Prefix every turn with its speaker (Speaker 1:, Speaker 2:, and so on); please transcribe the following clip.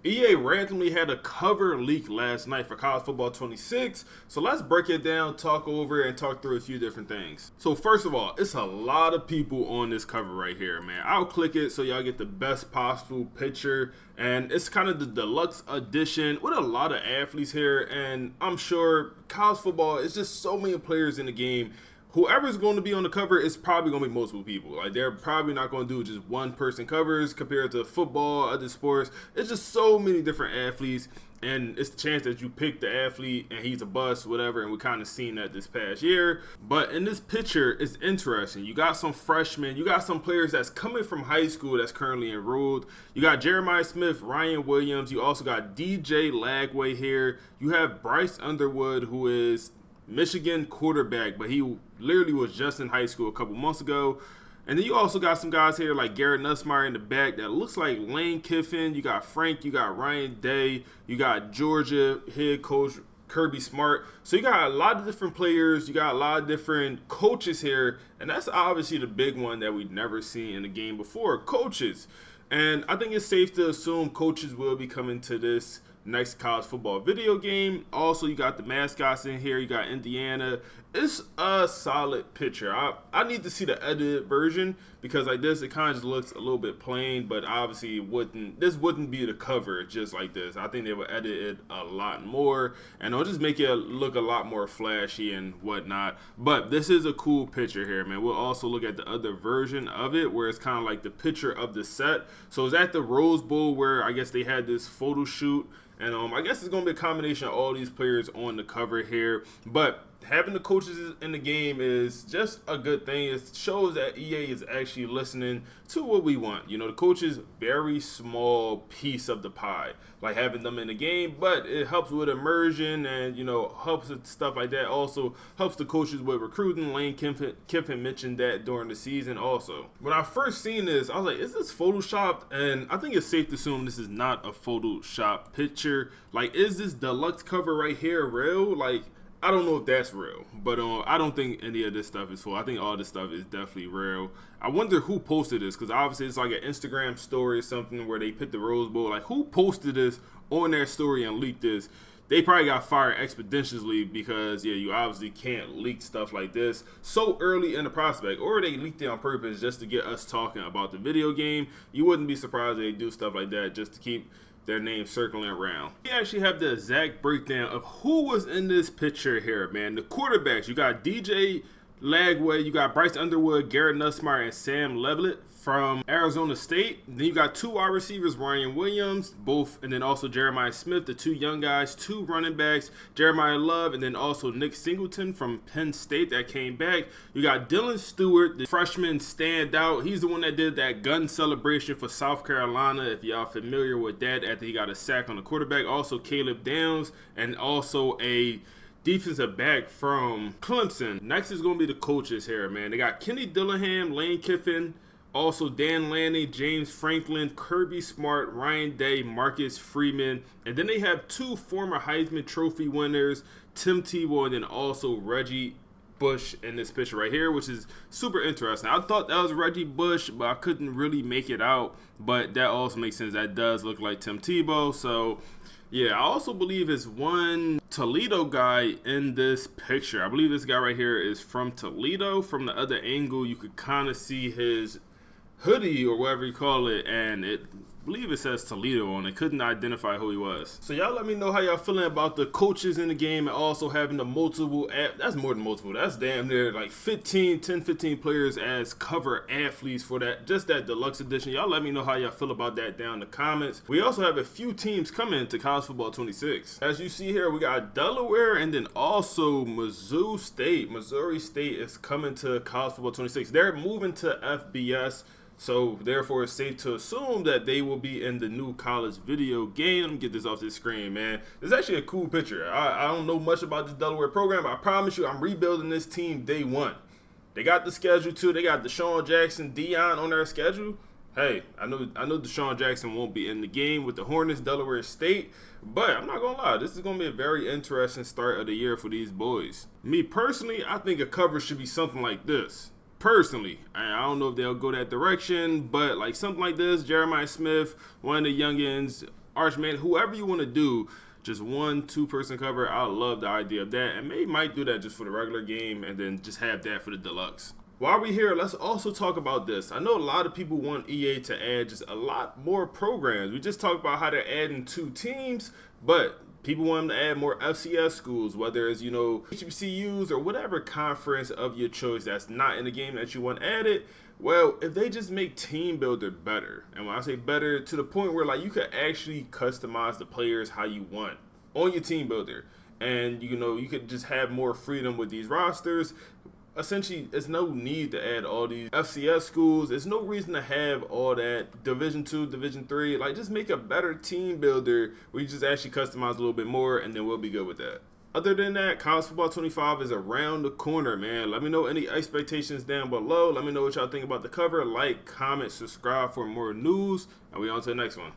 Speaker 1: EA randomly had a cover leak last night for College Football 26, so let's break it down, talk over, and talk through a few different things. So first of all, it's a lot of people on this cover right here, man. I'll click it so y'all get the best possible picture, and it's kind of the deluxe edition with a lot of athletes here, and I'm sure college football is just so many players in the game. Whoever's going to be on the cover is probably going to be multiple people. Like, they're probably not going to do just one person covers compared to football, other sports. It's just so many different athletes, and it's the chance that you pick the athlete and he's a bust, whatever, and we kind of seen that this past year. But in this picture, it's interesting. You got some freshmen, you got some players that's coming from high school that's currently enrolled. You got Jeremiah Smith, Ryan Williams. You also got DJ Lagway here. You have Bryce Underwood, who is Michigan quarterback, but he literally was just in high school a couple months ago. And then you also got some guys here like Garrett Nussmeier in the back that looks like Lane Kiffin. You got Frank, you got Ryan Day, you got Georgia head coach Kirby Smart. So you got a lot of different players, you got a lot of different coaches here, and that's obviously the big one that we've never seen in the game before, coaches. And I think it's safe to assume coaches will be coming to this next college football video game. Also, you got the mascots in here. You got Indiana. It's a solid picture. I need to see the edited version because like this, it kind of just looks a little bit plain, but obviously this wouldn't be the cover just like this. I think they would edit it a lot more and it'll just make it look a lot more flashy and whatnot. But this is a cool picture here, man. We'll also look at the other version of it where it's kind of like the picture of the set. So it's at the Rose Bowl where I guess they had this photo shoot. And I guess it's going to be a combination of all these players on the cover here. But having the coaches in the game is just a good thing. It shows that EA is actually listening to what we want. You know, the coaches, very small piece of the pie, like having them in the game, but it helps with immersion and, you know, helps with stuff like that. Also helps the coaches with recruiting. Lane Kiffin mentioned that during the season also. When I first seen this, I was like, is this photoshopped? And I think it's safe to assume this is not a Photoshop picture. Like, is this deluxe cover right here real? Like, I don't know if that's real, but I don't think any of this stuff is full. I think all this stuff is definitely real. I wonder who posted this, because obviously it's like an Instagram story or something where they put the Rose Bowl. Like, who posted this on their story and leaked this? They probably got fired expeditiously because, yeah, you obviously can't leak stuff like this so early in the prospect. Or they leaked it on purpose just to get us talking about the video game. You wouldn't be surprised if they do stuff like that just to keep their name circling around. We actually have the exact breakdown of who was in this picture here, man. The quarterbacks, you got DJ Lagway, you got Bryce Underwood, Garrett Nussmeier, and Sam Leavitt from Arizona State. Then you got two wide receivers, Ryan Williams, both, and then also Jeremiah Smith, the two young guys, two running backs, Jeremiah Love, and then also Nick Singleton from Penn State that came back. You got Dylan Stewart, the freshman standout. He's the one that did that gun celebration for South Carolina, if y'all familiar with that, after he got a sack on the quarterback. Also Caleb Downs, and also a defensive back from Clemson. Next is going to be the coaches here, man. They got Kenny Dillingham, Lane Kiffin, also Dan Lanning, James Franklin, Kirby Smart, Ryan Day, Marcus Freeman. And then they have two former Heisman Trophy winners, Tim Tebow, and then also Reggie Bush in this picture right here, which is super interesting. I thought that was Reggie Bush, but I couldn't really make it out. But that also makes sense. That does look like Tim Tebow. So yeah, I also believe it's one Toledo guy in this picture. I believe this guy right here is from Toledo. From the other angle, you could kind of see his hoodie or whatever you call it, and I believe it says Toledo on it. Couldn't identify who he was. So y'all let me know how y'all feeling about the coaches in the game and also having the multiple that's more than multiple. That's damn near like 15 players as cover athletes for that, just that deluxe edition. Y'all let me know how y'all feel about that down in the comments. We also have a few teams coming to College Football 26. As you see here, we got Delaware and then also Missouri State. Missouri State is coming to College Football 26. They're moving to FBS. So therefore, it's safe to assume that they will be in the new college video game. Let me get this off this screen, man. This is actually a cool picture. I don't know much about this Delaware program, but I promise you I'm rebuilding this team day one. They got the schedule too. They got Deshaun Jackson, Dion on their schedule. Hey, I know Deshaun Jackson won't be in the game with the Hornets, Delaware State, but I'm not going to lie. This is going to be a very interesting start of the year for these boys. Me personally, I think a cover should be something like this. Personally, I don't know if they'll go that direction, but like something like this, Jeremiah Smith, one of the youngins, Arch, man, whoever you want to do, just 1-2 person cover, I love the idea of that. And maybe might do that just for the regular game and then just have that for the deluxe. While we're here, let's also talk about this. I know a lot of people want EA to add just a lot more programs. We just talked about how they're adding 2 teams, but people want them to add more FCS schools, whether it's, HBCUs or whatever conference of your choice that's not in the game that you want added. Well, if they just make Team Builder better, and when I say better, to the point where like you could actually customize the players how you want on your Team Builder, and you could just have more freedom with these rosters. Essentially, there's no need to add all these FCS schools. There's no reason to have all that Division 2, Division 3. Like, just make a better Team Builder where you just actually customize a little bit more, and then we'll be good with that. Other than that, College Football 25 is around the corner, man. Let me know any expectations down below. Let me know what y'all think about the cover. Like, comment, subscribe for more news, and we on to the next one.